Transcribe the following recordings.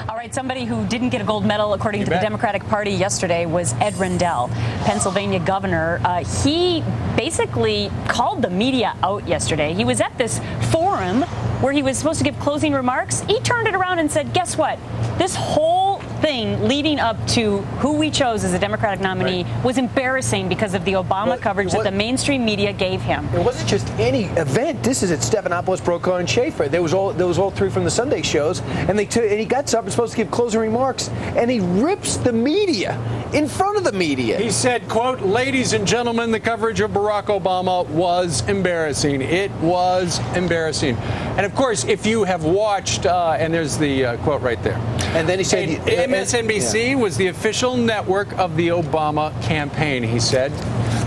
All right, somebody who didn't get a gold medal, according to the Democratic Party yesterday, was Ed Rendell, Pennsylvania governor. He basically called the media out yesterday. He was at this forum where he was supposed to give closing remarks. He turned it around and said, guess what? This whole thing leading up to who we chose as a Democratic nominee was embarrassing because of the Obama coverage that the mainstream media gave him. It wasn't just any event. This is at Stephanopoulos, Brokaw, and Schaefer. There was all three from the Sunday shows, and he got up and supposed to give closing remarks, and he rips the media in front of the media. He said, quote, "Ladies and gentlemen, the coverage of Barack Obama was embarrassing. It was embarrassing." And of course, if you have watched, and there's the quote right there. And then he said, MSNBC was the official network of the Obama campaign, he said.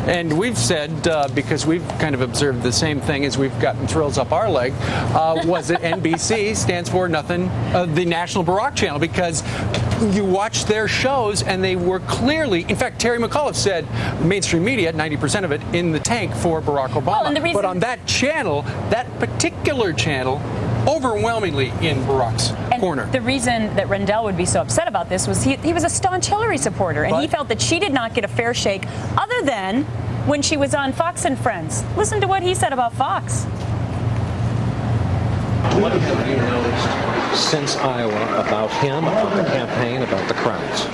And we've said, because we've kind of observed the same thing as we've gotten thrills up our leg, was that NBC stands for nothing, the National Barack Channel, because you watch their shows and they were clearly, in fact, Terry McAuliffe said, mainstream media, 90% of it, in the tank for Barack Obama. Well, but on that channel, that particular channel, overwhelmingly in Barack's corner. The reason that Rendell would be so upset about this was he was a staunch Hillary supporter, and he felt that she did not get a fair shake other than when she was on Fox and Friends. Listen to what he said about Fox. What have you noticed since Iowa about him, about the campaign, about the crowds?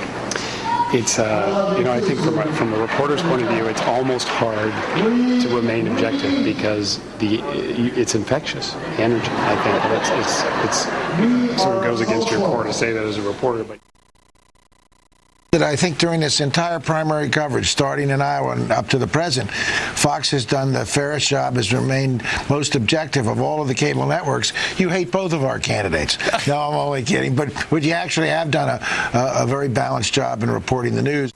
It's, I think from a reporter's point of view, it's almost hard to remain objective because it's infectious. The energy, I think, it sort of goes against your core to say that as a reporter. But that I think during this entire primary coverage, starting in Iowa and up to the present, Fox has done the fairest job, has remained most objective of all of the cable networks. You hate both of our candidates. No, I'm only kidding. But would you actually have done a very balanced job in reporting the news?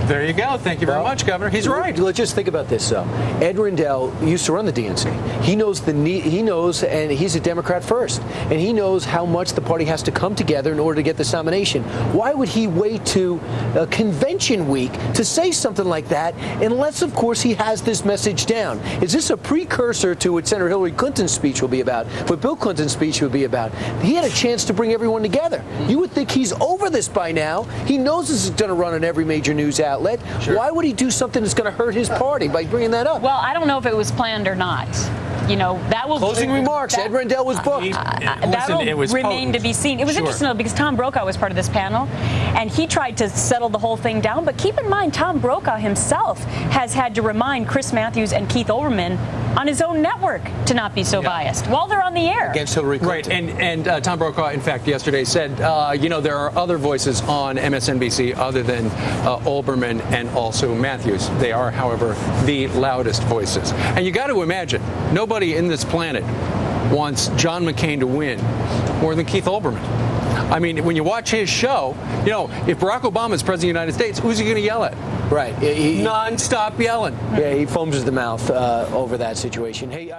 There you go. Thank you very much, Governor. He's right. Let's just think about this, though. Ed Rendell used to run the DNC. He knows the need. He knows, and he's a Democrat first, and he knows how much the party has to come together in order to get this nomination. Why would he wait to convention week to say something like that, unless, of course, he has this message down? Is this a precursor to what Senator Hillary Clinton's speech will be about, what Bill Clinton's speech will be about? He had a chance to bring everyone together. You would think he's over this by now. He knows this is going to run on every major news outlet. Sure. Why would he do something that's going to hurt his party by bringing that up? Well, I don't know if it was planned or not. You know, that will closing remarks. Ed Rendell was booked. That'll remain to be seen. It was interesting though because Tom Brokaw was part of this panel, and he tried to settle the whole thing down. But keep in mind, Tom Brokaw himself has had to remind Chris Matthews and Keith Olbermann on his own network to not be so biased while they're on the air against Hillary Clinton. Right, and Tom Brokaw, in fact, yesterday said, there are other voices on MSNBC other than Olbermann and also Matthews. They are, however, the loudest voices. And you got to imagine, nobody in this planet wants John McCain to win more than Keith Olbermann. I mean, when you watch his show, if Barack Obama is president of the United States, who's he going to yell at? Right. Non-stop yelling. Yeah, he foams at the mouth over that situation. Hey,